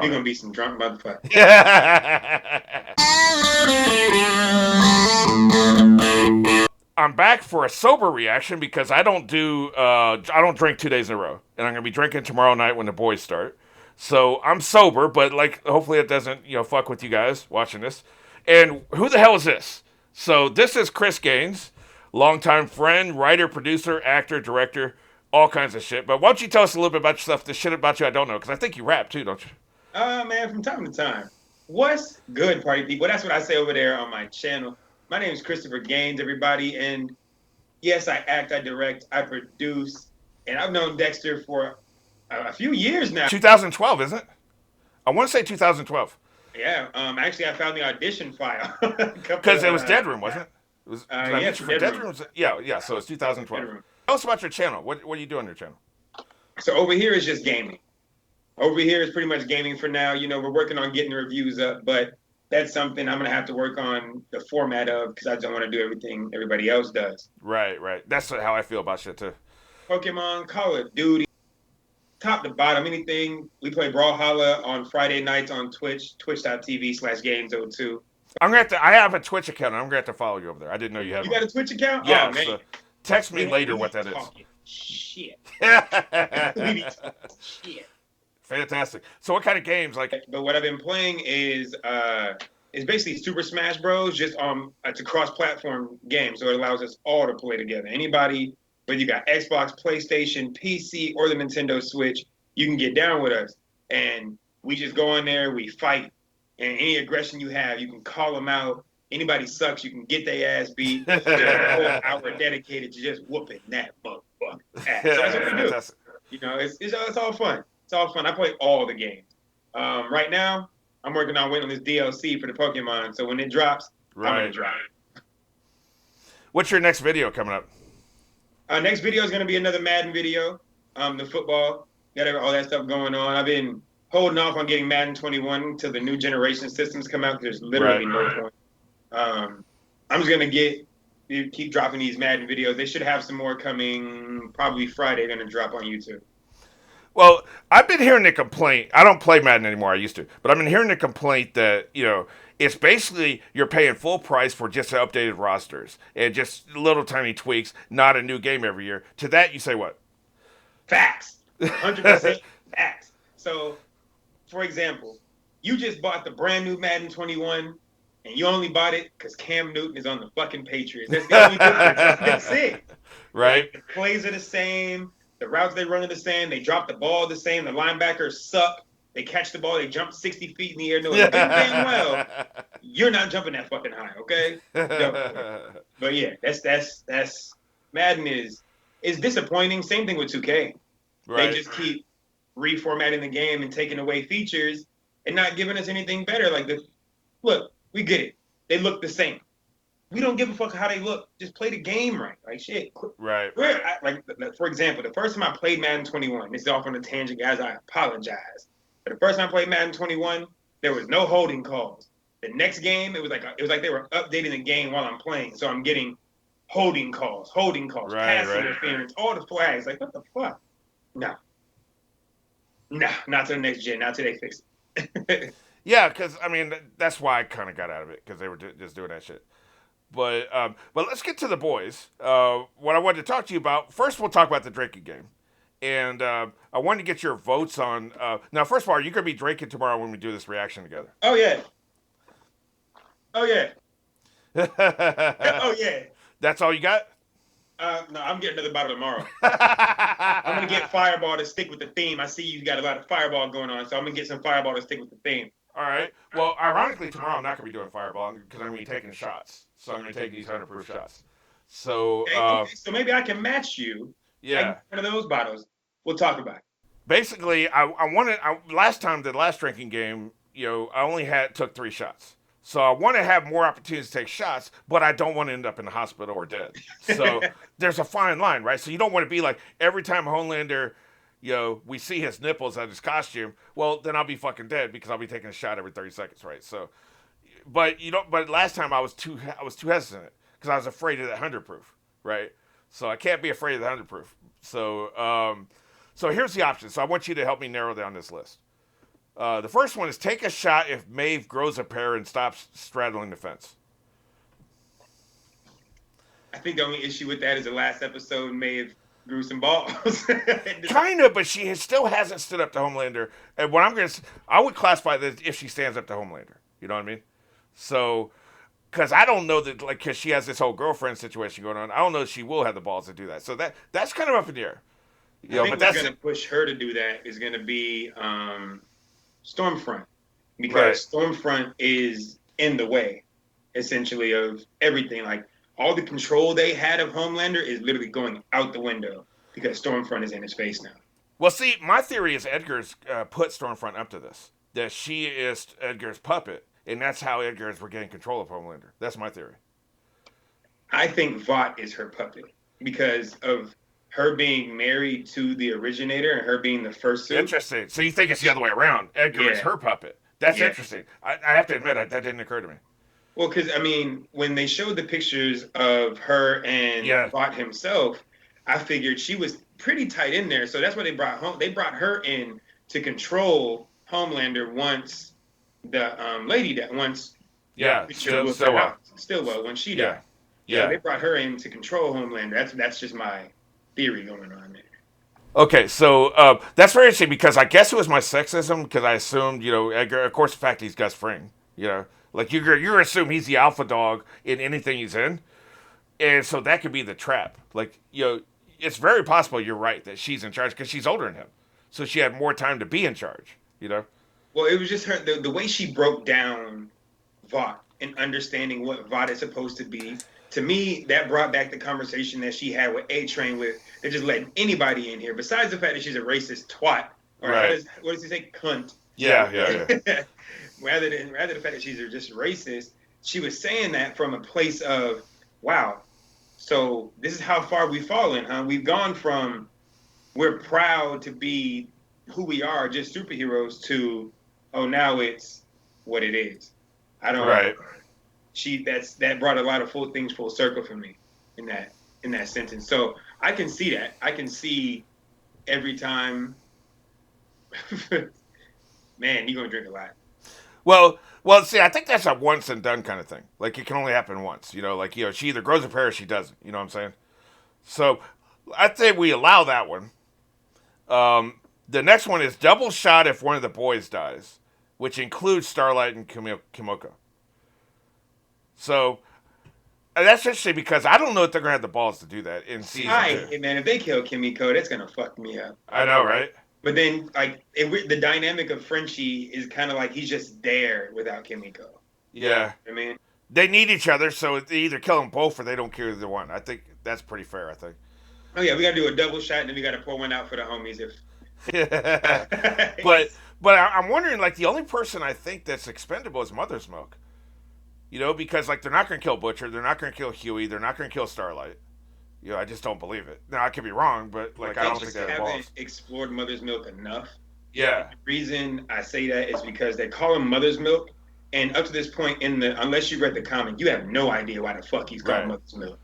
You're right. gonna be some drunk motherfucker. I'm back for a sober reaction because I don't drink 2 days in a row, and I'm gonna be drinking tomorrow night when the boys start. So I'm sober, but like hopefully it doesn't fuck with you guys watching this. And who the hell is this? So this is Chris Gaines, longtime friend, writer, producer, actor, director, all kinds of shit. But why don't you tell us a little bit about yourself, the shit about you I don't know, because I think you rap too, don't you? Man, from time to time. What's good, party people? That's what I say over there on my channel. My name is Christopher Gaines, everybody, and yes, I act, I direct, I produce, and I've known Dexter for a few years now. 2012, isn't it? I want to say 2012 Yeah, actually, I found the audition file a couple because of it was Dead Room, wasn't it? Did I yeah, meet you for for Dead Dead Room. Room? Yeah, yeah. So it's Dead 2012. Room. Tell us about your channel. What do you do on your channel? So over here is just gaming. Over here is pretty much gaming for now. We're working on getting the reviews up, but that's something I'm gonna have to work on the format of because I don't want to do everything everybody else does. Right, right. That's how I feel about shit too. Pokemon, Call of Duty, top to bottom, anything. We play Brawlhalla on Friday nights on Twitch, twitch.tv/games02. I'm gonna have to. I have a Twitch account. I'm gonna have to follow you over there. I didn't know you had You one. got a Twitch account? Oh Yeah. man, So text me later we what that is. talking shit. We be talking shit. Fantastic. So what kind of games like? But what I've been playing is basically Super Smash Bros. Just it's a cross-platform game, so it allows us all to play together. Anybody, whether you got Xbox, PlayStation, PC, or the Nintendo Switch, you can get down with us, and we just go in there, we fight, and any aggression you have, you can call them out. Anybody sucks, you can get their ass beat. There's a whole hour dedicated to just whooping that motherfucker ass. So that's what we do. Fantastic. It's all fun. It's all fun. I play all the games. Right now, I'm working on waiting on this DLC for the Pokemon. So when it drops, I'm gonna Right. drop. What's your next video coming up? Next video is gonna be another Madden video. The football, got all that stuff going on. I've been holding off on getting Madden 21 until the new generation systems come out. There's literally no point. I'm just gonna keep dropping these Madden videos. They should have some more coming. Probably Friday. They're gonna drop on YouTube. Well, I've been hearing the complaint. I don't play Madden anymore. I used to, but I've been hearing the complaint that it's basically you're paying full price for just updated rosters and just little tiny tweaks, not a new game every year. To that, you say what? Facts. 100% facts. So, for example, you just bought the brand new Madden 21 and you only bought it because Cam Newton is on the fucking Patriots. That's the only difference. That's it. Right? Like, the plays are the same. The routes they run are the same. They drop the ball the same. The linebackers suck. They catch the ball. They jump 60 feet in the air. No, damn well, you're not jumping that fucking high, okay? But yeah, that's Madden is disappointing. Same thing with 2K. Right. They just keep reformatting the game and taking away features and not giving us anything better. Look, we get it. They look the same. We don't give a fuck how they look. Just play the game right. Like shit. Right. For example, the first time I played Madden 21, this is off on a tangent, guys. I apologize. But the first time I played Madden 21, there was no holding calls. The next game, it was like they were updating the game while I'm playing. So I'm getting holding calls, Right, pass right. interference, all the flags. Like what the fuck? No, not to the next gen. Not till they fix it. Yeah, because I mean that's why I kind of got out of it because they were just doing that shit. But let's get to the boys. What I wanted to talk to you about first, we'll talk about the drinking game, and I wanted to get your votes on. Now, first of all, are you gonna be drinking tomorrow when we do this reaction together? Oh yeah. Oh yeah. Oh yeah. That's all you got? No, I'm getting another bottle tomorrow. I'm gonna get Fireball to stick with the theme. I see you got a lot of Fireball going on, so I'm gonna get some Fireball to stick with the theme. All right. Well, ironically, tomorrow I'm not going to be doing Fireball because I'm going to be taking shots. So I'm going to take these 100 proof shots. So, Okay, so maybe I can match you. Yeah. One of those bottles. We'll talk about it. Basically, I wanted last time the last drinking game. I only took 3 shots. So I want to have more opportunities to take shots, but I don't want to end up in the hospital or dead. So there's a fine line, right? So you don't want to be like every time Homelander. We see his nipples on his costume. Well, then I'll be fucking dead because I'll be taking a shot every 30 seconds, right? So, but last time I was too hesitant because I was afraid of that 100 proof, right? So I can't be afraid of the 100 proof. So, so here's the option. So I want you to help me narrow down this list. The first one is take a shot if Maeve grows a pair and stops straddling the fence. I think the only issue with that is the last episode may have grew some balls. Kind of, but she still hasn't stood up to Homelander. And what I would classify this if she stands up to Homelander. You know what I mean? So, because I don't know that, like, because she has this whole girlfriend situation going on, I don't know if she will have the balls to do that. So that's kind of up in the air. I think what's going to push her to do that is going to be Stormfront, because Stormfront is in the way, essentially, of everything. Like, all the control they had of Homelander is literally going out the window because Stormfront is in his face now. Well, see, my theory is Edgar's put Stormfront up to this. That she is Edgar's puppet, and that's how Edgar is regaining control of Homelander. That's my theory. I think Vought is her puppet because of her being married to the originator and her being the first suit. Interesting. So you think it's the other way around. Edgar is her puppet. That's interesting. I have to admit, that didn't occur to me. Well, because, I mean, when they showed the pictures of her and Vought himself, I figured she was pretty tight in there. So that's why they brought her in to control Homelander once the lady that once Stillwell when she died. Yeah, they brought her in to control Homelander. That's just my theory going on there. Okay, so that's very interesting because I guess it was my sexism because I assumed, Edgar, of course, the fact he's Gus Fring, like you're assume he's the alpha dog in anything he's in, and so that could be the trap. Like, it's very possible you're right that she's in charge because she's older than him, so she had more time to be in charge. Well, it was just her the way she broke down Vought and understanding what Vought is supposed to be. To me, that brought back the conversation that she had with A-Train, with they're just letting anybody in here. Besides the fact that she's a racist twat, or what does he say, cunt? Yeah. rather than the fact that she's just racist, she was saying that from a place of, wow, so this is how far we've fallen, huh? We've gone from we're proud to be who we are, just superheroes, to now it's what it is. I don't. Right. That brought a lot of things full circle for me in that sentence. So I can see that. I can see every time. Man, you're gonna drink a lot. Well, see, I think that's a once and done kind of thing. Like, it can only happen once. She either grows a pair or she doesn't. You know what I'm saying? So I'd say we allow that one. The next one is double shot if one of the boys dies, which includes Starlight and Kimiko. So that's interesting because I don't know if they're gonna have the balls to do that in season 2. Hey, man, if they kill Kimiko, that's gonna fuck me up. I know, right? But then, like, the dynamic of Frenchie is kind of like he's just there without Kimiko. Yeah. I mean, they need each other, so they either kill them both or they don't kill either one. I think that's pretty fair. I think. Oh yeah, we gotta do a double shot, and then we gotta pour one out for the homies. But I'm wondering, like, the only person I think that's expendable is Mother's Milk. Because, like, they're not going to kill Butcher, they're not going to kill Huey, they're not going to kill Starlight. I just don't believe it. Now, I could be wrong, but, like, I don't think they haven't explored Mother's Milk enough. Yeah. The reason I say that is because they call him Mother's Milk, and up to this point, unless you read the comic, you have no idea why the fuck he's called Mother's Milk.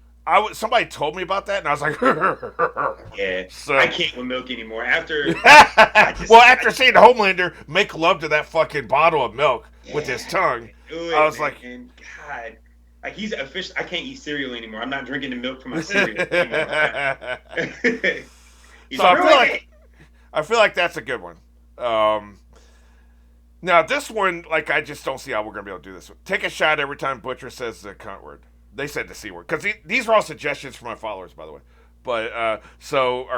Somebody told me about that, and I was like, yeah. So I can't with milk anymore. After seeing Homelander make love to that fucking bottle of milk with his tongue, I was like, God, like, he's official. I can't eat cereal anymore. I'm not drinking the milk from my cereal anymore. So I feel like that's a good one. Now this one, like, I just don't see how we're gonna be able to do this. Take a shot every time Butcher says the cunt word. They said the C word. Because these are all suggestions from my followers, by the way. But, or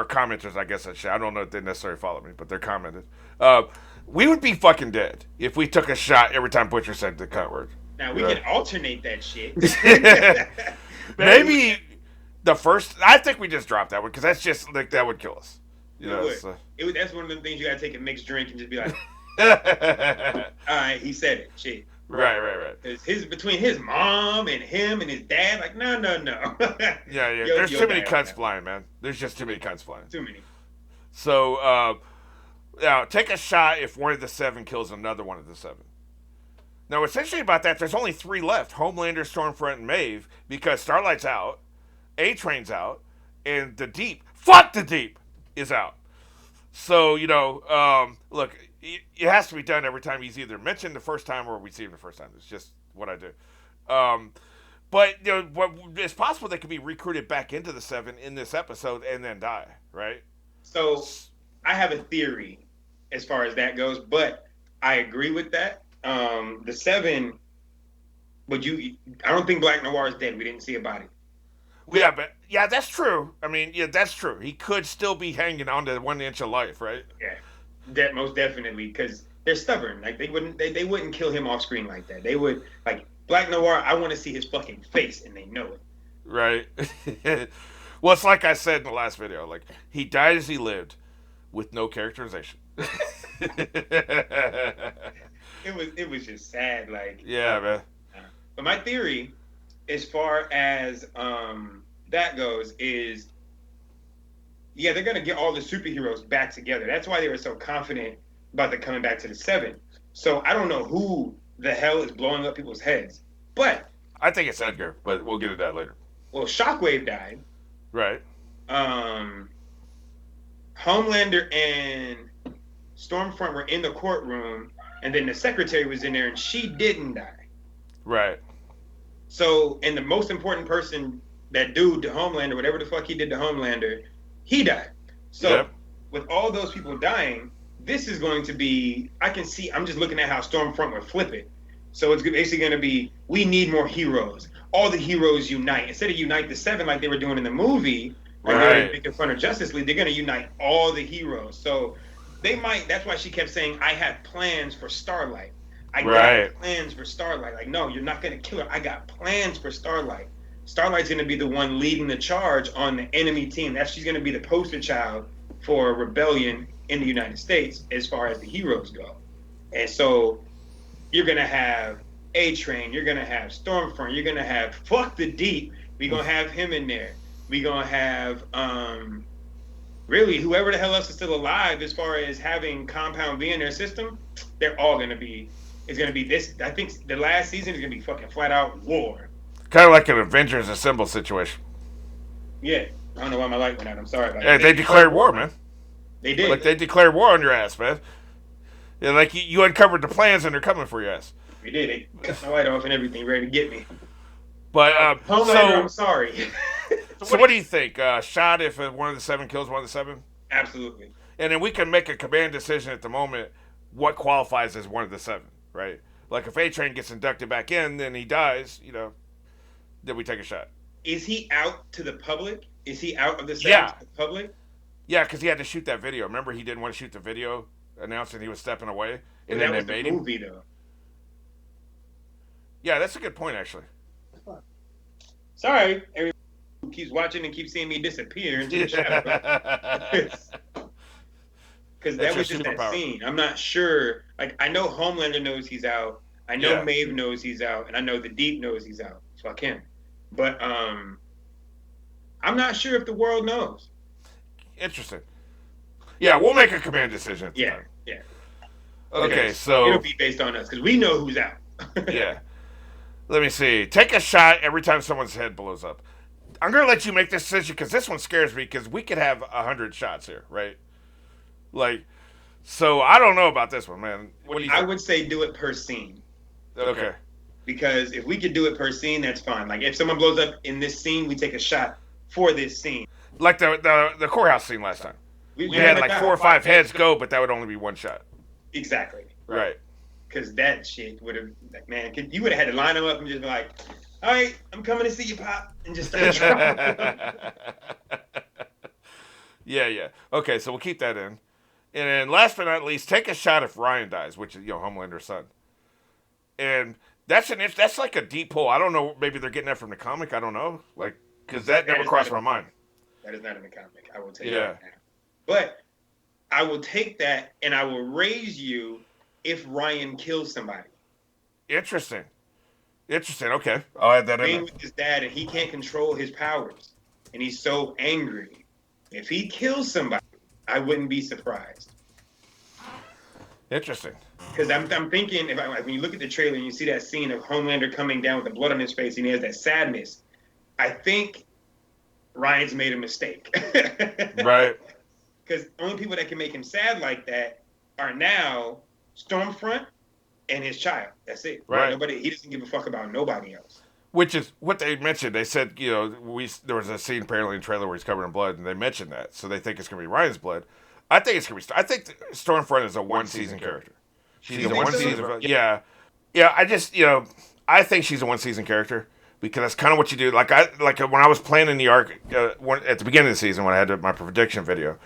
commenters, I guess I should. I don't know if they necessarily follow me, but they're commented. We would be fucking dead if we took a shot every time Butcher said the cunt word. Now, we can alternate that shit. Maybe the first... I think we just dropped that one, because that's just, like, that would kill us. That's one of them things you gotta take a mixed drink and just be like, all right, he said it. Shit. Right. It's between his mom and him and his dad, like, no. Yeah. There's too many cunts flying, man. There's just too many cunts flying. Too many. So, take a shot if one of the 7 kills another one of the 7. Now, what's interesting about that, there's only 3 left. Homelander, Stormfront, and Maeve, because Starlight's out, A-Train's out, and the Deep, fuck the Deep, is out. So, look, it has to be done every time he's either mentioned the first time or we see him the first time. It's just what I do. Um, but it's possible they could be recruited back into the seven in this episode and then die, right? So I have a theory as far as that goes, but I agree with that. The seven, would you? I don't think Black Noir is dead. We didn't see a body. Yeah, but yeah, that's true. I mean, yeah, that's true. He could still be hanging on to 1 inch of life, right? Yeah, that most definitely because they're stubborn. Like they wouldn't kill him off screen like that. They would like Black Noir. I want to see his fucking face, and they know it. Right. Well, it's like I said in the last video. Like he died as he lived, with no characterization. It was just sad. Like Yeah, man. but my theory, as far as that goes, is yeah, they're gonna get all the superheroes back together. That's why they were so confident about the coming back to the seven. So I don't know who the hell is blowing up people's heads, but I think it's Edgar, but we'll get to that later. well, Shockwave died. Right. Um, Homelander and Stormfront were in the courtroom, and then the secretary was in there, and she didn't die. Right. So, and the most important person, that dude to Homelander, whatever the fuck he did to Homelander, he died. So, Yep. with all those people dying, this is going to be, I can see, I'm just looking at how Stormfront would flip it. So it's basically going to be, we need more heroes. All the heroes unite. Instead of unite the seven like they were doing in the movie, like they were Right. making fun of Justice League, they're going to unite all the heroes. So they might, that's why she kept saying, I have plans for Starlight. I Right. got plans for Starlight. Like, no, you're not going to kill her. I got plans for Starlight. Starlight's going to be the one leading the charge on the enemy team. She's going to be the poster child for rebellion in the United States as far as the heroes go. And so you're going to have A-Train, you're going to have Stormfront, you're going to have Fuck the Deep. We're going to have him in there. We're going to have really whoever the hell else is still alive as far as having Compound V in their system. They're all going to be, it's going to be this. I think the last season is going to be fucking flat out war. Kind of like an Avengers Assemble situation. Yeah. I don't know why my light went out. I'm sorry about Hey, that. they declared war, man. They did. Like they declared war on your ass, man. Yeah, like you uncovered the plans and they're coming for your ass. We did. They cut my light off and everything, ready to get me. But Homelander, I'm sorry. so what do you think? Shot if one of the seven kills one of the seven, Absolutely. and then we can make a command decision at the moment. What qualifies as one of the seven, right? Like if A-Train gets inducted back in, then he dies. Then we take a shot. Is he out to the public? Is he out of the set Yeah. to the public? Yeah, because he had to shoot that video. Remember, he didn't want to shoot the video announcing he was stepping away, and then that was they made the him. movie, though. Yeah, that's a good point, actually. Sorry, everyone who keeps watching and keeps seeing me disappear into the shadows. Because that was just that scene. I'm not sure. Like, I know Homelander knows he's out. I know Maeve knows he's out, and I know the Deep knows he's out. Fuck him. But I'm not sure if the world knows. Interesting. Yeah, we'll make a command decision. At the time. Yeah. Okay, so it'll be based on us because we know who's out. Yeah. Let me see. Take a shot every time someone's head blows up. I'm gonna let you make this decision because this one scares me because we could have 100 shots here, right? Like, so I don't know about this one, man. What do you think? I would say do it per scene. Okay. Because if we could do it per scene, that's fine. Like if someone blows up in this scene, we take a shot for this scene. Like the courthouse scene last time. We had like 4 or 5 heads go, but that would only be one shot. Exactly. Right. Because that shit would have, like, man, you would have had to line them up and just be like, all right, I'm coming to see you, Pop, and just start dropping. Yeah. Okay, so we'll keep that in. And then last but not least, take a shot if Ryan dies, which is Homelander's son. And that's like a deep pull. I don't know. Maybe they're getting that from the comic. I don't know. Like, because that never crossed my mind. That is not in the comic. I will take Yeah. that now. But I will take that and I will raise you if Ryan kills somebody. Interesting. Okay, I'll add that in. Being with his dad and he can't control his powers, and he's so angry. If he kills somebody, I wouldn't be surprised. Interesting. Because I'm thinking, when you look at the trailer and you see that scene of Homelander coming down with the blood on his face and he has that sadness, I think Ryan's made a mistake. Right. Because only people that can make him sad like that are now Stormfront and his child. That's it. Right. Nobody. He doesn't give a fuck about nobody else. Which is what they mentioned. They said, there was a scene apparently in the trailer where he's covered in blood, and they mentioned that, so they think it's gonna be Ryan's blood. I think it's gonna be. I think Stormfront is a one season character. She's a one season. Yeah, yeah. I just I think she's a one season character because that's kind of what you do. Like when I was playing in the arc at the beginning of the season when I had my prediction video.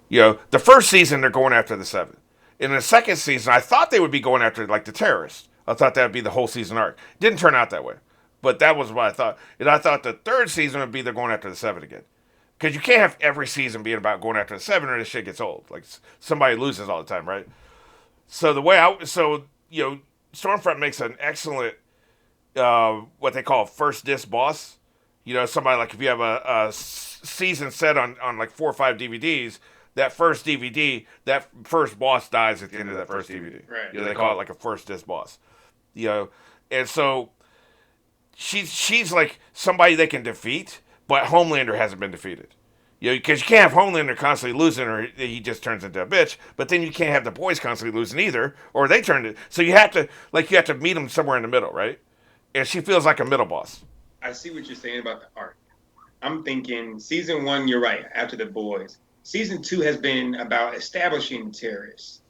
The first season they're going after the Seven. In the second season, I thought they would be going after like the terrorists. I thought that would be the whole season arc. Didn't turn out that way. But that was what I thought. And I thought the third season would be they're going after the Seven again. Because you can't have every season being about going after the Seven or this shit gets old. Like somebody loses all the time, right? So Stormfront makes an excellent what they call first disc boss. Somebody like if you have a season set on like 4 or 5 DVDs, that first DVD, that first boss dies at the end of that first DVD. Right. They call it like a first disc boss. And so she's like somebody they can defeat, but Homelander hasn't been defeated. Because you can't have Homelander constantly losing, or he just turns into a bitch. But then you can't have the boys constantly losing either, or they turn it. So you have to meet them somewhere in the middle, right? And she feels like a middle boss. I see what you're saying about the arc. I'm thinking season 1, you're right, after the boys. Season 2 has been about establishing terrorists.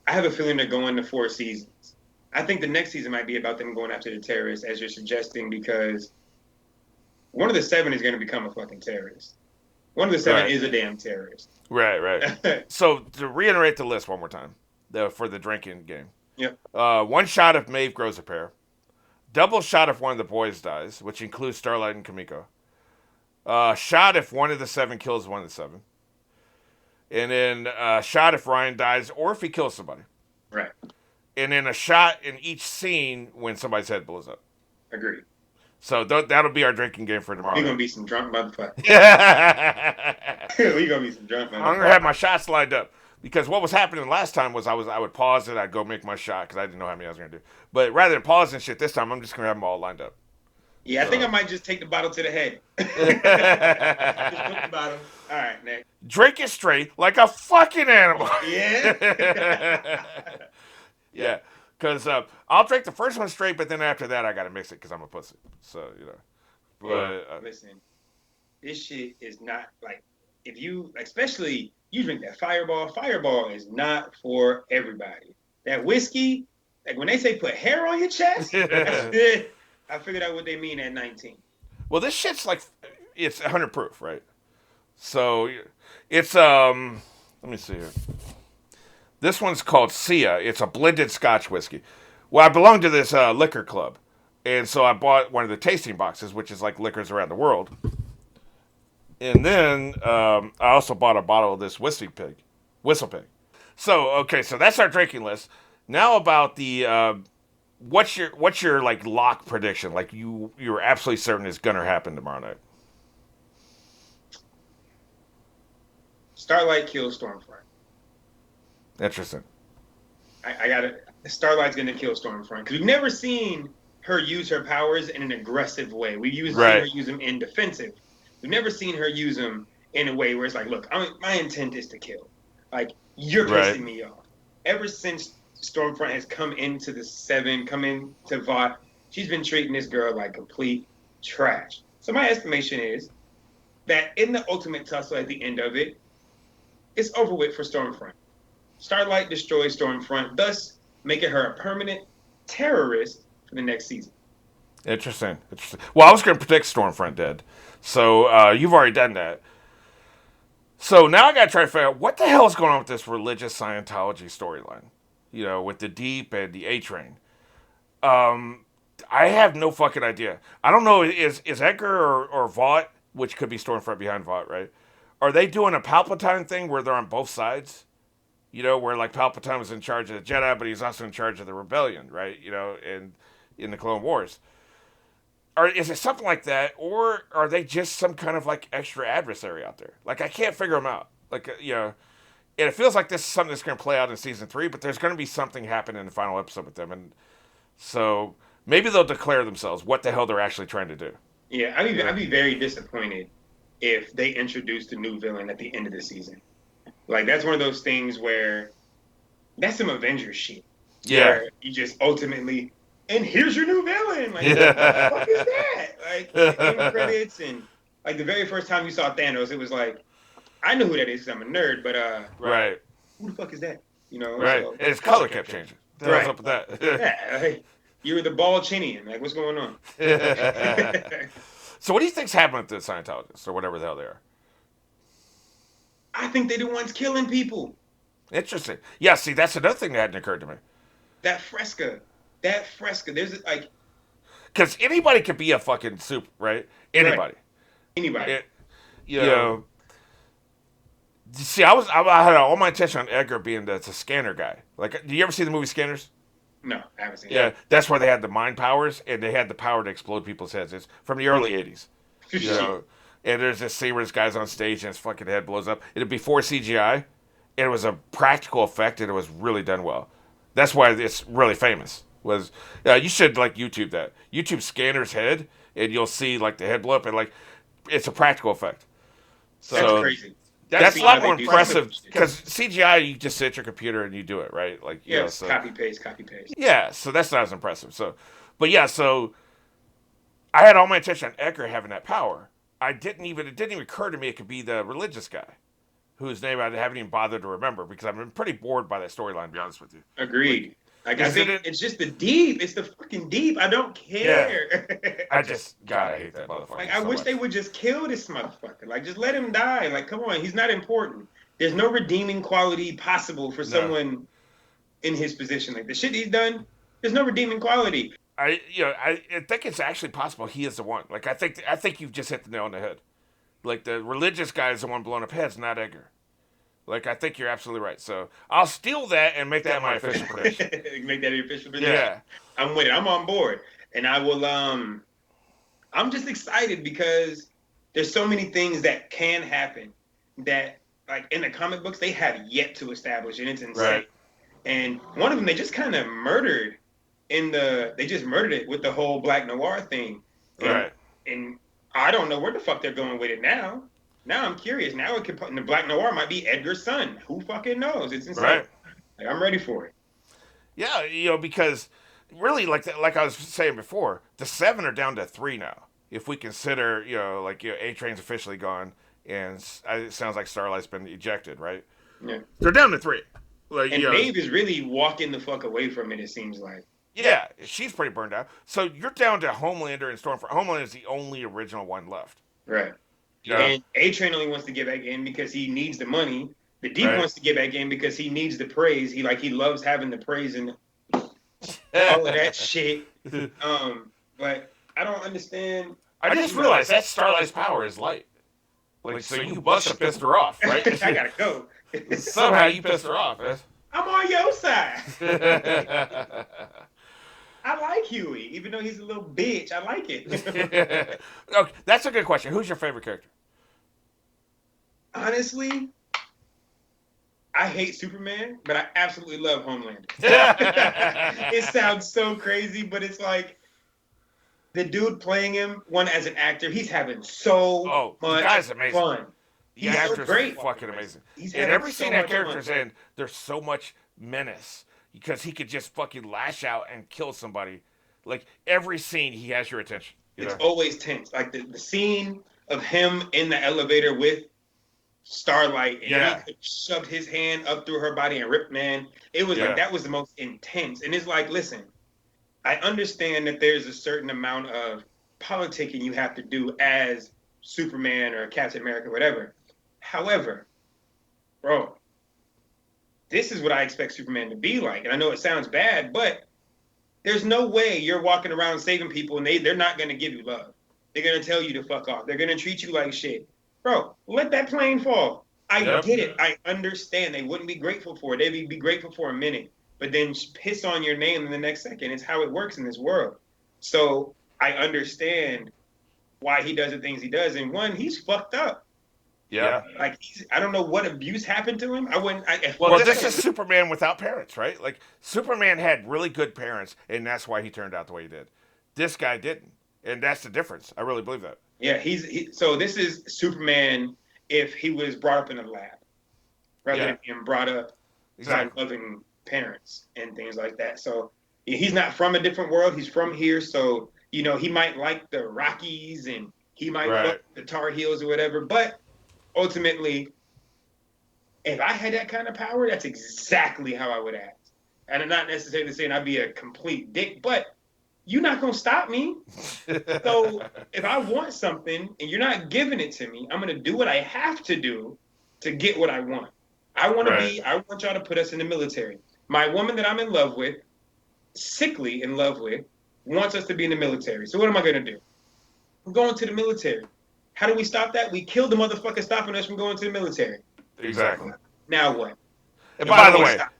I have a feeling they're going to 4 seasons. I think the next season might be about them going after the terrorists, as you're suggesting, because one of the 7 is going to become a fucking terrorist. One of the 7 is a damn terrorist. Right. So to reiterate the list one more time, for the drinking game. Yep. 1 shot if Maeve grows a pair. Double shot if one of the boys dies, which includes Starlight and Kamiko. Shot if one of the 7 kills one of the 7. And then shot if Ryan dies or if he kills somebody. Right. And then a shot in each scene when somebody's head blows up. Agreed. So that'll be our drinking game for tomorrow. We're going to be some drunk motherfuckers. We're going to be some drunk motherfuckers. I'm going to have my shots lined up. Because what was happening last time was I would pause it, I'd go make my shot because I didn't know how many I was going to do. But rather than pause and shit this time, I'm just going to have them all lined up. Yeah, I think I might just take the bottle to the head. Just put the bottle. All right, next. Drink it straight like a fucking animal. Yeah. Yeah. Because I'll drink the first one straight, but then after that, I got to mix it because I'm a pussy. So, But, listen, this shit is not like, if you, especially, you drink that Fireball is not for everybody. That whiskey, like when they say put hair on your chest, I figured out what they mean at 19. Well, this shit's like, it's 100 proof, right? So, it's, let me see here. This one's called Sia. It's a blended Scotch whiskey. Well, I belong to this liquor club. And so I bought one of the tasting boxes, which is like liquors around the world. And then I also bought a bottle of this Whistle Pig. So, okay, so that's our drinking list. Now about the, what's your like lock prediction? Like you're absolutely certain it's gonna happen tomorrow night. Starlight kills Stormfront. Interesting. I got it. Starlight's gonna kill Stormfront because we've never seen her use her powers in an aggressive way. We've seen her use them in defensive. We've never seen her use them in a way where it's like, look, my intent is to kill. Like, you're pissing me off. Ever since Stormfront has come into the 7, come into Vought, she's been treating this girl like complete trash. So my estimation is that in the ultimate tussle at the end of it, it's over with for Stormfront. Starlight destroys Stormfront, thus making her a permanent terrorist for the next season. Interesting. Well, I was going to predict Stormfront dead. So you've already done that. So now I got to try to figure out what the hell is going on with this religious Scientology storyline. With the Deep and the A-Train. I have no fucking idea. I don't know, is Edgar or Vought, which could be Stormfront behind Vought, right? Are they doing a Palpatine thing where they're on both sides? Where like Palpatine was in charge of the Jedi, but he's also in charge of the rebellion, right? And in the Clone Wars. Or is it something like that, or are they just some kind of like extra adversary out there? Like I can't figure them out. Like and it feels like this is something that's going to play out in season 3, but there's going to be something happen in the final episode with them, and so maybe they'll declare themselves what the hell they're actually trying to do. Yeah, I'd be very disappointed if they introduced a new villain at the end of the season. Like that's one of those things where that's some Avengers shit. Yeah. Where you just ultimately, and here's your new villain. Like, what the fuck is Yeah. that? Like the end credits and like the very first time you saw Thanos, it was like I know who that is because I'm a nerd, but Right. who the fuck is that? You know, Right. so And his color kept changing. What the hell's right, up with that? yeah, like, you're the ball chinian. Like, what's going on? So what do you think's happening to the Scientologists or whatever the hell they are? I think they're the ones killing people. Interesting. Yeah, see, that's another thing that hadn't occurred to me. That fresca. There's like Because anybody could be a fucking soup, right? right Anybody. anybody. It, you know, see, I had all my attention on Edgar being the scanner guy. Like, do you ever see the movie Scanners? No, I haven't seen Yeah, that's where they had the mind powers and they had the power to explode people's heads. It's from the early '80s. it. You Shit. know, and there's this scene where this guy's on stage and his fucking head blows up. It'd before CGI, and it was a practical effect, and it was really done well. That's why it's really famous. Was you should like YouTube that. YouTube Scanner's head, and you'll see like the head blow up, and like it's a practical effect. That's So crazy. that's a See how lot they more do impressive shit. because CGI you just sit at your computer and you do it right, like Yes, so copy paste, copy paste. yeah, so that's not as impressive. So, but yeah, so I had all my attention on Edgar having that power. It didn't even occur to me it could be the religious guy whose name I haven't even bothered to remember because I've been pretty bored by that storyline. To be honest with you, like, Agreed. Like I is think it? it's just the deep. It's the fucking deep. I don't Yeah, care. I just God, I hate that motherfucker. Like I so wish much. they would just kill this motherfucker. Like just let him die. Like come on, he's not important. There's no redeeming quality possible for No, someone in his position. Like the shit he's done, there's no redeeming quality. I think it's actually possible he is the one. Like I think you've just hit the nail on the head. Like the religious guy is the one blowing up heads, not Edgar. Like I think you're absolutely right. So I'll steal that and make that my official prediction. Make that official position. Yeah, I'm with it. I'm on board. And I will I'm just excited because there's so many things that can happen that like in the comic books they have yet to establish and it's insane. right. And one of them they just kind of murdered they just murdered it with the whole Black Noir thing. And Right. and I don't know where the fuck they're going with it now. Now I'm curious. Now it could the Black Noir might be Edgar's son. Who fucking knows? It's insane. Right. Like, I'm ready for it. Yeah, because really, like I was saying before, the seven are down to three now. If we consider, A Train's officially gone, and it sounds like Starlight's been ejected, right? Yeah. They're down to three. Like, And Maeve is really walking the fuck away from it. It seems like. yeah, she's pretty burned out. So you're down to Homelander and Stormfront. Homelander is the only original one left. Right. Yeah. And A Train only wants to get back in because he needs the money. The Deep Right. wants to get back in because he needs the praise. He loves having the praise and all of that shit. But I don't understand. I just realized that Starlight's power is light. Like, so you must have pissed her off, right? I gotta go. Somehow you pissed her off, man. I'm on your side. I like Huey, even though he's a little bitch. I like it. Okay, that's a good question. Who's your favorite character? Honestly, I hate Superman, but I absolutely love Homelander. It sounds so crazy, but it's like the dude playing him, one as an actor, he's having so the much guy's amazing. fun. The He's so actor's great. fucking amazing. He's And having every so scene that much character's fun. in, there's so much menace because he could just fucking lash out and kill somebody. Like every scene, he has your attention. It's always tense. Like the scene of him in the elevator with Starlight, and he shoved his hand up through her body and ripped, man. It was like that was the most intense. And it's like, listen, I understand that there's a certain amount of politicking you have to do as Superman or Captain America, whatever. However, bro, this is what I expect Superman to be like. And I know it sounds bad, but there's no way you're walking around saving people and they're not going to give you love. They're going to tell you to fuck off. They're going to treat you like shit. Bro, let that plane fall. I get it. I understand. They wouldn't be grateful for it. They'd be grateful for a minute, but then piss on your name in the next second. It's how it works in this world. So I understand why he does the things he does. And one, he's fucked up. Yeah. Like I don't know what abuse happened to him. Well, this is Superman without parents, right? Like Superman had really good parents, and that's why he turned out the way he did. This guy didn't, and that's the difference. I really believe that. Yeah, so this is Superman if he was brought up in a lab. rather than being brought up by Exactly. loving parents and things like that. So he's not from a different world. He's from here. So, he might like the Rockies and he might fuck Right. the Tar Heels or whatever. But ultimately, if I had that kind of power, that's exactly how I would act. And I'm not necessarily saying I'd be a complete dick, but you're not gonna stop me. So if I want something and you're not giving it to me, I'm gonna do what I have to do to get what I want. Right. I want y'all to put us in the military. My woman that I'm in love with, sickly in love with, wants us to be in the military. So what am I gonna do? I'm going to the military. How do we stop that? We kill the motherfucker stopping us from going to the military. Exactly. Now what? And Am I by the gonna way, stop?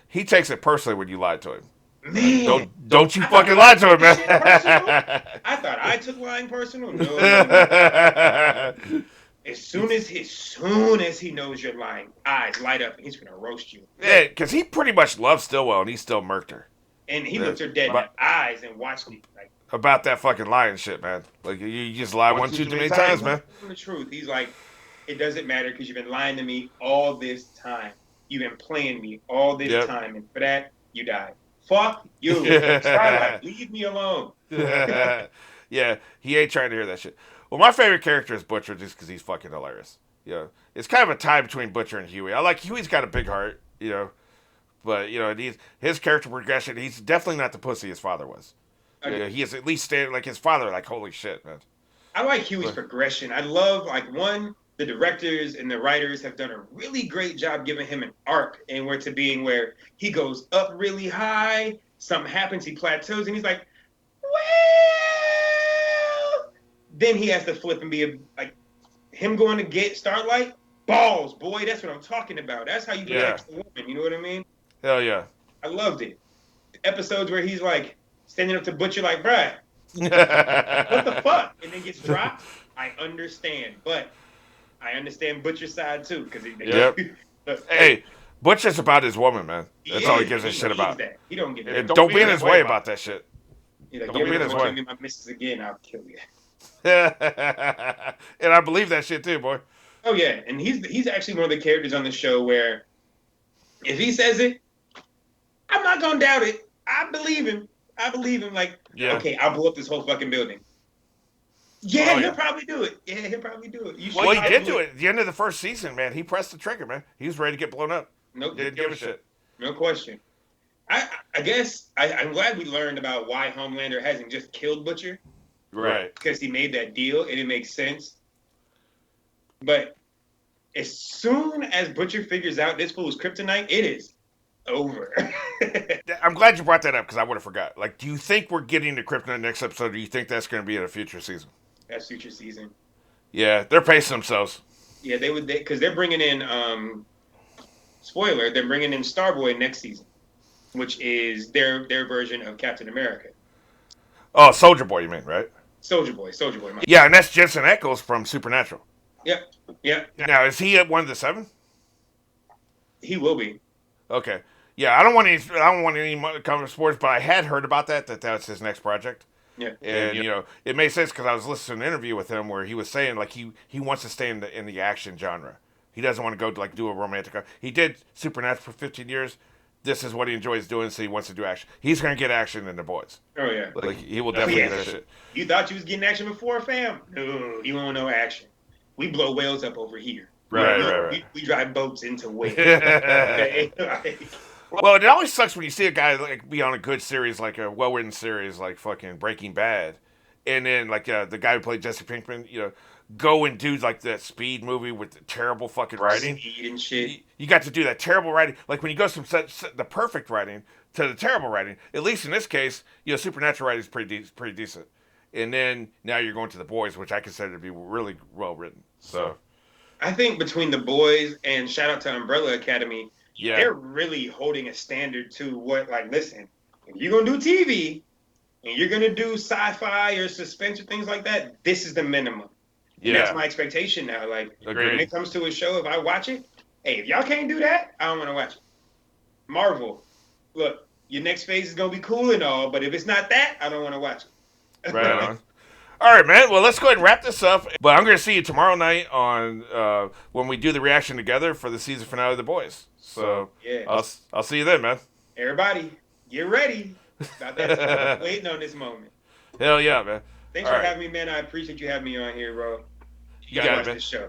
he takes it personally when you lied to him. Man, Don't you I thought fucking I lie to took him, this man. shit personal. I thought I took lying personal. No, no, no. As soon as he knows you're lying, eyes light up and he's gonna roast you. Yeah, because he pretty much loved Stillwell and he still murked her. And he Yeah. looked her dead in the But eyes and watched it. Like, about that fucking lying shit, man. Like you just lie one too many times, man. the truth. He's like, it doesn't matter because you've been lying to me all this time. You've been playing me all this Yep. time, and for that, you died. Fuck you, Starlight. Leave me alone. Yeah, he ain't trying to hear that shit. Well, my favorite character is Butcher just because he's fucking hilarious. Yeah, it's kind of a tie between Butcher and Huey. I like Huey's got a big heart, but his character progression. He's definitely not the pussy his father was. Yeah, he is at least standing like his father. Like holy shit, man. I like Huey's But, progression. I love the directors and the writers have done a really great job giving him an arc and where to being where he goes up really high, something happens, he plateaus, and he's like, well, then he has to flip and be like him going to get Starlight. Balls, boy, that's what I'm talking about. That's how you yeah, protect the woman. You know what I mean? hell yeah. I loved it. Episodes where he's like standing up to Butcher, like, bruh, what the fuck? And then gets dropped. I understand, but I understand Butcher's side too, because Yep. Hey, Butcher's about his woman, man. That's all he gives a shit about. That. He don't give And that. don't be in his way about that shit. He's like, Don't be in his way. give me my missus again, I'll kill you. And I believe that shit too, boy. Oh yeah, and he's actually one of the characters on the show where if he says it, I'm not gonna doubt it. I believe him. Like, okay, I'll blow up this whole fucking building. Yeah, he'll probably do it. Yeah, he'll probably do it. Well, he did do it at the end of the first season, man. He pressed the trigger, man. He was ready to get blown up. Nope, Didn't give a shit. No question. I guess I'm glad we learned about why Homelander hasn't just killed Butcher. Right. Because he made that deal and it makes sense. But as soon as Butcher figures out this fool's kryptonite, it is over. I'm glad you brought that up because I would have forgot. Like, do you think we're getting to Kryptonite next episode, or do you think that's going to be in a future season? That's future season. Yeah, they're pacing themselves. Yeah, they would, because they're bringing in, spoiler, they're bringing in Starboy next season, which is their version of Captain America. Oh, Soldier Boy, you mean, right? Soldier Boy. Yeah, and that's Jensen Ackles from Supernatural. Yep. Now, is he at one of the seven? He will be. Okay. Yeah, I don't want any cover sports, but I had heard about that's his next project. Yeah. And it made sense because I was listening to an interview with him where he was saying like he wants to stay in the action genre. He doesn't want to go to like do a romantic. He did Supernatural for 15 years. This is what he enjoys doing, so he wants to do action. He's gonna get action in the boys. Oh yeah. Like he will definitely get that shit. You thought you was getting action before, fam? No, you won't know action. We blow whales up over here. Right. We drive boats into whales. Well, it always sucks when you see a guy like be on a good series, like a well-written series, like fucking Breaking Bad, and then like the guy who played Jesse Pinkman, go and do like that Speed movie with the terrible fucking writing. Speed and shit. You got to do that terrible writing, like when he goes from the perfect writing to the terrible writing. At least in this case, Supernatural writing is pretty decent, and then now you're going to the boys, which I consider to be really well written. So, I think between the boys and shout out to Umbrella Academy. Yeah. They're really holding a standard to what, like, listen, if you're going to do TV and you're going to do sci-fi or suspense or things like that, this is the minimum. Yeah. And that's my expectation now. Like, when it comes to a show, if I watch it, hey, if y'all can't do that, I don't want to watch it. Marvel, look, your next phase is going to be cool and all, but if it's not that, I don't want to watch it. Right on. All right, man. Well, let's go ahead and wrap this up. But I'm going to see you tomorrow night on when we do the reaction together for the season finale of The Boys. So Yeah. I'll see you then, man. Everybody, get ready. About that waiting on this moment. Hell yeah, man. Thanks All for right. having me, man. I appreciate you having me on here, bro. You You gotta got it, watch man. this show.